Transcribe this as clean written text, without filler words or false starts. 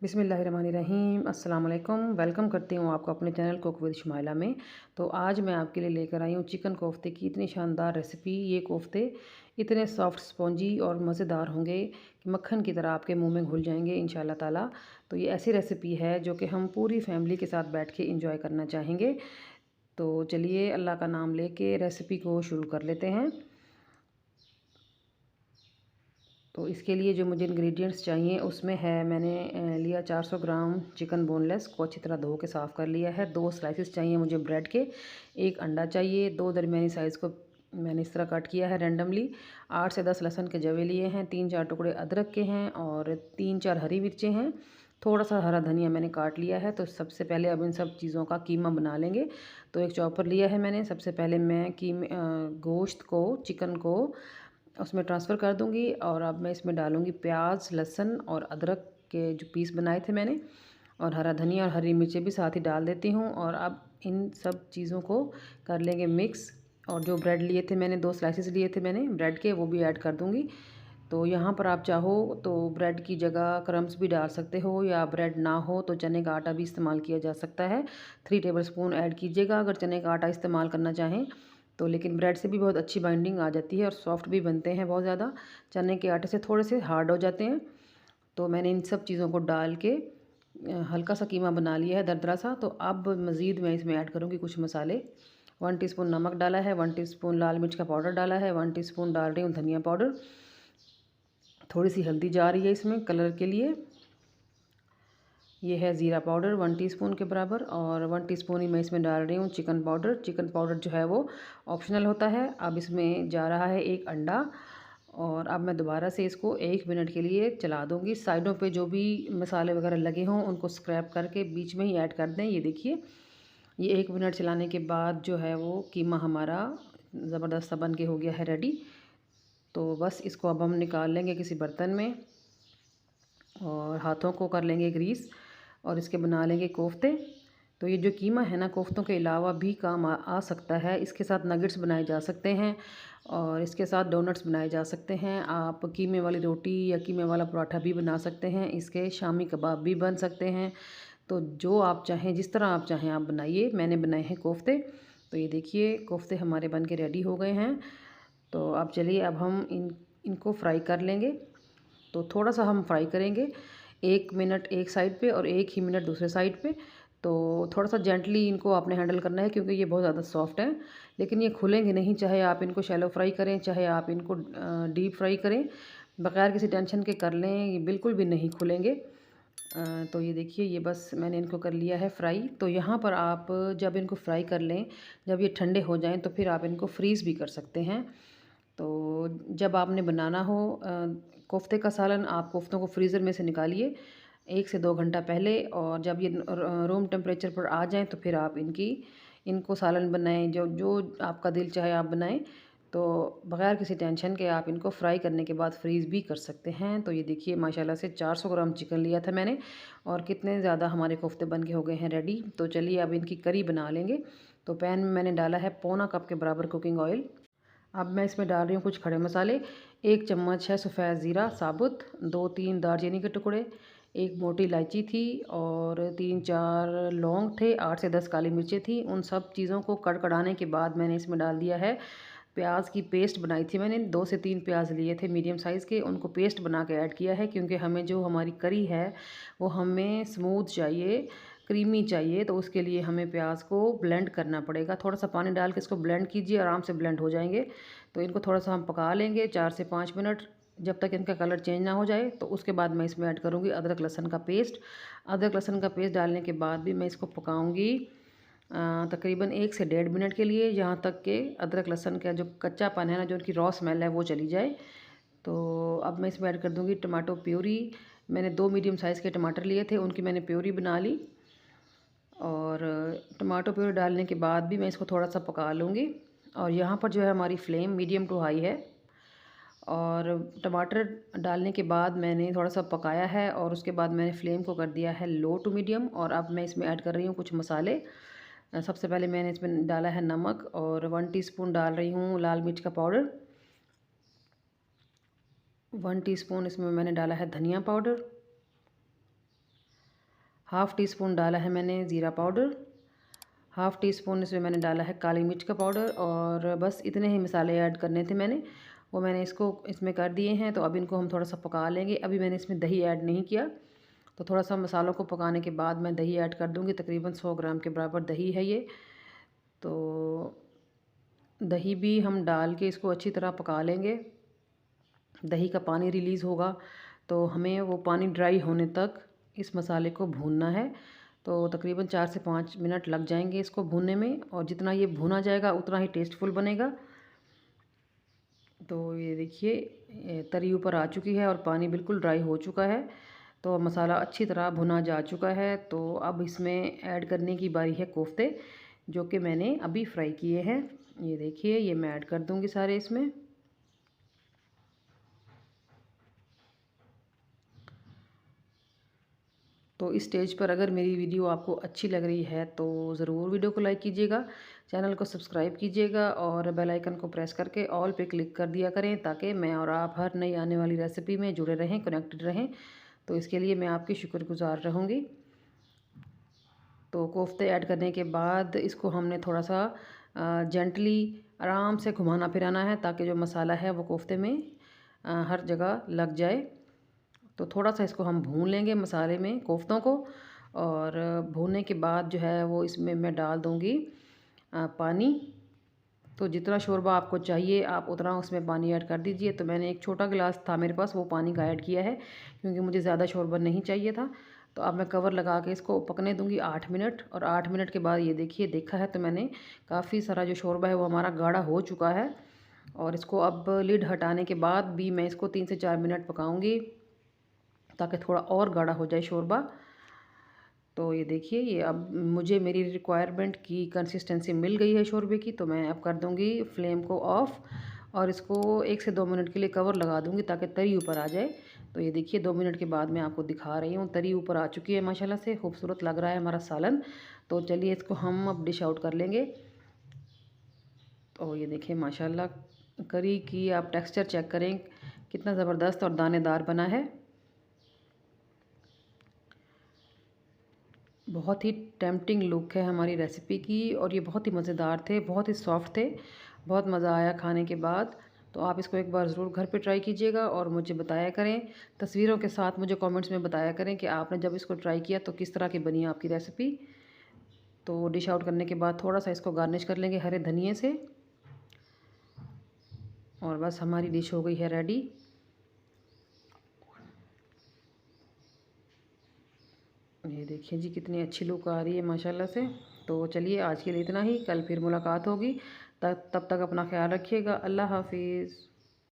बिस्मिल्लाहिर्रहमानिर्रहीम अस्सलाम वालेकुम। वेलकम करती हूँ आपको अपने चैनल कुक विद शुमाइला में। तो आज मैं आपके लिए लेकर आई हूँ चिकन कोफ्ते की इतनी शानदार रेसिपी। ये कोफ्ते इतने सॉफ्ट स्पॉन्जी और मज़ेदार होंगे कि मक्खन की तरह आपके मुंह में घुल जाएंगे इंशाल्लाह ताला। तो ये ऐसी रेसिपी है जो कि हम पूरी फैमिली के साथ बैठ के इंजॉय करना चाहेंगे। तो चलिए अल्लाह का नाम लेके रेसिपी को शुरू कर लेते हैं। तो इसके लिए जो मुझे इंग्रेडिएंट्स चाहिए उसमें है, मैंने लिया 400 ग्राम चिकन बोनलेस को अच्छी तरह धो के साफ़ कर लिया है। 2 स्लाइसेस चाहिए मुझे ब्रेड के, 1 अंडा चाहिए, 2 दरमियानी साइज़ को मैंने इस तरह कट किया है रैंडमली। 8 से 10 लहसुन के जवे लिए हैं, 3-4 टुकड़े अदरक के हैं और 3-4 हरी मिर्चें हैं। थोड़ा सा हरा धनिया मैंने काट लिया है। तो सबसे पहले अब इन सब चीज़ों का कीमा बना लेंगे। तो एक चॉपर लिया है मैंने। सबसे पहले मैं गोश्त को, चिकन को उसमें ट्रांसफ़र कर दूँगी और अब मैं इसमें डालूँगी प्याज, लहसुन और अदरक के जो पीस बनाए थे मैंने, और हरा धनिया और हरी मिर्चें भी साथ ही डाल देती हूँ। और अब इन सब चीज़ों को कर लेंगे मिक्स। और जो ब्रेड लिए थे मैंने, 2 स्लाइसेस लिए थे मैंने ब्रेड के, वो भी ऐड कर दूँगी। तो यहाँ पर आप चाहो तो ब्रेड की जगह क्रम्स भी डाल सकते हो, या ब्रेड ना हो तो चने का आटा भी इस्तेमाल किया जा सकता है। 3 टेबलस्पून ऐड कीजिएगा अगर चने का आटा इस्तेमाल करना चाहें तो। लेकिन ब्रेड से भी बहुत अच्छी बाइंडिंग आ जाती है और सॉफ्ट भी बनते हैं बहुत ज़्यादा। चने के आटे से थोड़े से हार्ड हो जाते हैं। तो मैंने इन सब चीज़ों को डाल के हल्का सा कीमा बना लिया है दरदरा सा। तो अब मज़ीद मैं इसमें ऐड करूँगी कुछ मसाले। 1 टीस्पून नमक डाला है, 1 टीस्पून लाल मिर्च का पाउडर डाला है, 1 टीस्पून डाल रही हूँ धनिया पाउडर, थोड़ी सी हल्दी जा रही है इसमें कलर के लिए। ये है ज़ीरा पाउडर 1 टीस्पून के बराबर, और 1 टीस्पून ही मैं इसमें डाल रही हूँ चिकन पाउडर। चिकन पाउडर जो है वो ऑप्शनल होता है। अब इसमें जा रहा है 1 अंडा, और अब मैं दोबारा से इसको 1 मिनट के लिए चला दूँगी। साइडों पे जो भी मसाले वगैरह लगे हों उनको स्क्रैप करके बीच में ही ऐड कर दें। ये देखिए, ये 1 मिनट चलाने के बाद जो है वो कीमा हमारा ज़बरदस्त सा बन के हो गया है रेडी। तो बस इसको अब हम निकाल लेंगे किसी बर्तन में और हाथों को कर लेंगे ग्रीस, और इसके बना लेंगे कोफ्ते। तो ये जो कीमा है ना, कोफ्तों के अलावा भी काम आ सकता है। इसके साथ नगेट्स बनाए जा सकते हैं और इसके साथ डोनट्स बनाए जा सकते हैं। आप कीमे वाली रोटी या कीमे वाला पराठा भी बना सकते हैं। इसके शामी कबाब भी बन सकते हैं। तो जो आप चाहें, जिस तरह आप चाहें आप बनाइए। मैंने बनाए हैं कोफ्ते। तो ये देखिए, कोफ्ते हमारे बन के रेडी हो गए हैं। तो अब चलिए, अब हम इनको फ्राई कर लेंगे। तो थोड़ा सा हम फ्राई करेंगे, 1 मिनट एक साइड पे और 1 ही मिनट दूसरे साइड पे। तो थोड़ा सा जेंटली इनको आपने हैंडल करना है क्योंकि ये बहुत ज़्यादा सॉफ्ट हैं। लेकिन ये खुलेंगे नहीं, चाहे आप इनको शैलो फ्राई करें, चाहे आप इनको डीप फ्राई करें, बगैर किसी टेंशन के कर लें, ये बिल्कुल भी नहीं खुलेंगे। तो ये देखिए, ये बस मैंने इनको कर लिया है फ्राई। तो यहाँ पर आप जब इनको फ्राई कर लें, जब ये ठंडे हो जाएँ तो फिर आप इनको फ्रीज़ भी कर सकते हैं। तो जब आपने बनाना हो कोफ्ते का सालन, आप कोफ्तों को फ्रीज़र में से निकालिए 1 से 2 घंटा पहले, और जब ये रूम टेम्परेचर पर आ जाएँ तो फिर आप इनको सालन बनाएँ, जो जो आपका दिल चाहे आप बनाएँ। तो बग़ैर किसी टेंशन के आप इनको फ्राई करने के बाद फ्रीज़ भी कर सकते हैं। तो ये देखिए, माशाल्लाह से 400 ग्राम चिकन लिया था मैंने, और कितने ज़्यादा हमारे कोफ्ते बन के हो गए हैं रेडी। तो चलिए अब इनकी करी बना लेंगे। तो पैन में मैंने डाला है पौना कप के बराबर कुकिंग ऑयल। अब मैं इसमें डाल रही हूँ कुछ खड़े मसाले। 1 चम्मच है सफ़ेद ज़ीरा साबुत, 2-3 दालचीनी के टुकड़े, 1 मोटी इलायची थी, और 3-4 लौंग थे, 8 से 10 काली मिर्चें थी। उन सब चीज़ों को कड़कड़ाने के बाद मैंने इसमें डाल दिया है प्याज की पेस्ट बनाई थी मैंने। 2 से 3 प्याज लिए थे मीडियम साइज़ के, उनको पेस्ट बना के ऐड किया है क्योंकि हमें जो हमारी करी है वो हमें स्मूथ चाहिए, क्रीमी चाहिए। तो उसके लिए हमें प्याज को ब्लेंड करना पड़ेगा। थोड़ा सा पानी डाल के इसको ब्लेंड कीजिए, आराम से ब्लेंड हो जाएंगे। तो इनको थोड़ा सा हम पका लेंगे 4 से 5 मिनट, जब तक इनका कलर चेंज ना हो जाए। तो उसके बाद मैं इसमें ऐड करूँगी अदरक लहसुन का पेस्ट। अदरक लहसुन का पेस्ट डालने के बाद भी मैं इसको पकाऊँगी तकरीबन 1 से 1.5 मिनट के लिए, यहाँ तक कि अदरक लहसुन का जो कच्चापन है ना, जो उनकी रॉ स्मेल है वो चली जाए। तो अब मैं इसमें ऐड कर दूँगी टमाटो प्यूरी। मैंने 2 मीडियम साइज़ के टमाटर लिए थे, उनकी मैंने प्यूरी बना ली। और टमाटो प्यूरी डालने के बाद भी मैं इसको थोड़ा सा पका लूँगी। और यहाँ पर जो है हमारी फ्लेम मीडियम टू हाई है। और टमाटर डालने के बाद मैंने थोड़ा सा पकाया है, और उसके बाद मैंने फ्लेम को कर दिया है लो टू मीडियम। और अब मैं इसमें ऐड कर रही हूँ कुछ मसाले। सबसे पहले मैंने इसमें डाला है नमक, और 1 टीस्पून डाल रही हूँ लाल मिर्च का पाउडर, 1 टीस्पून इसमें मैंने डाला है धनिया पाउडर, हाफ़ टी स्पून डाला है मैंने ज़ीरा पाउडर, हाफ़ टी स्पून इसमें मैंने डाला है काली मिर्च का पाउडर, और बस इतने ही मसाले ऐड करने थे मैंने, वो मैंने इसको इसमें कर दिए हैं। तो अब इनको हम थोड़ा सा पका लेंगे। अभी मैंने इसमें दही ऐड नहीं किया, तो थोड़ा सा मसालों को पकाने के बाद मैं दही ऐड कर दूँगी। तकरीबन 100 ग्राम के बराबर दही है ये। तो दही भी हम डाल के इसको अच्छी तरह पका लेंगे। दही का पानी रिलीज़ होगा, तो हमें वो पानी ड्राई होने तक इस मसाले को भूनना है। तो तकरीबन 4 से 5 मिनट लग जाएंगे इसको भूनने में, और जितना ये भुना जाएगा उतना ही टेस्टफुल बनेगा। तो ये देखिए तरी ऊपर आ चुकी है और पानी बिल्कुल ड्राई हो चुका है। तो मसाला अच्छी तरह भुना जा चुका है। तो अब इसमें ऐड करने की बारी है कोफ्ते, जो कि मैंने अभी फ्राई किए हैं। ये देखिए, ये मैं ऐड कर दूँगी सारे इसमें। तो इस स्टेज पर अगर मेरी वीडियो आपको अच्छी लग रही है तो ज़रूर वीडियो को लाइक कीजिएगा, चैनल को सब्सक्राइब कीजिएगा और बेल आइकन को प्रेस करके ऑल पे क्लिक कर दिया करें, ताकि मैं और आप हर नई आने वाली रेसिपी में जुड़े रहें, कनेक्टेड रहें। तो इसके लिए मैं आपकी शुक्रगुज़ार रहूँगी। तो कोफ्ते ऐड करने के बाद इसको हमने थोड़ा सा जेंटली आराम से घुमाना फिराना है, ताकि जो मसाला है वो कोफ्ते में हर जगह लग जाए। तो थोड़ा सा इसको हम भून लेंगे मसाले में कोफ्तों को, और भूनने के बाद जो है वो इसमें मैं डाल दूँगी पानी। तो जितना शोरबा आपको चाहिए आप उतना उसमें पानी ऐड कर दीजिए। तो मैंने एक छोटा गिलास था मेरे पास, वो पानी का ऐड किया है, क्योंकि मुझे ज़्यादा शोरबा नहीं चाहिए था। तो अब मैं कवर लगा के इसको पकने दूंगी 8 मिनट, और 8 मिनट के बाद ये देखिए देखा है तो मैंने काफ़ी सारा जो शोरबा है वो हमारा गाढ़ा हो चुका है। और इसको अब लिड हटाने के बाद भी मैं इसको 3 से 4 मिनट पकाऊंगी, ताकि थोड़ा और गाढ़ा हो जाए शोरबा। तो ये देखिए, ये अब मुझे मेरी रिक्वायरमेंट की कंसिस्टेंसी मिल गई है शोरबे की। तो मैं अब कर दूंगी फ्लेम को ऑफ़, और इसको 1 से 2 मिनट के लिए कवर लगा दूंगी, ताकि तरी ऊपर आ जाए। तो ये देखिए 2 मिनट के बाद मैं आपको दिखा रही हूँ, तरी ऊपर आ चुकी है माशाल्लाह से, खूबसूरत लग रहा है हमारा सालन। तो चलिए इसको हम अब डिश आउट कर लेंगे। तो ये देखिए माशाल्लाह करी की आप टेक्सचर चेक करें, कितना ज़बरदस्त और दानेदार बना है। बहुत ही टेम्पटिंग लुक है हमारी रेसिपी की, और ये बहुत ही मज़ेदार थे, बहुत ही सॉफ्ट थे, बहुत मज़ा आया खाने के बाद। तो आप इसको एक बार ज़रूर घर पे ट्राई कीजिएगा और मुझे बताया करें, तस्वीरों के साथ मुझे कमेंट्स में बताया करें कि आपने जब इसको ट्राई किया तो किस तरह की बनी आपकी रेसिपी। तो डिश आउट करने के बाद थोड़ा सा इसको गार्निश कर लेंगे हरे धनिए से, और बस हमारी डिश हो गई है रेडी। ये देखिए जी कितनी अच्छी लुक आ रही है माशाल्लाह से। तो चलिए आज के लिए इतना ही, कल फिर मुलाकात होगी। तब तक अपना ख्याल रखिएगा। अल्लाह हाफिज़।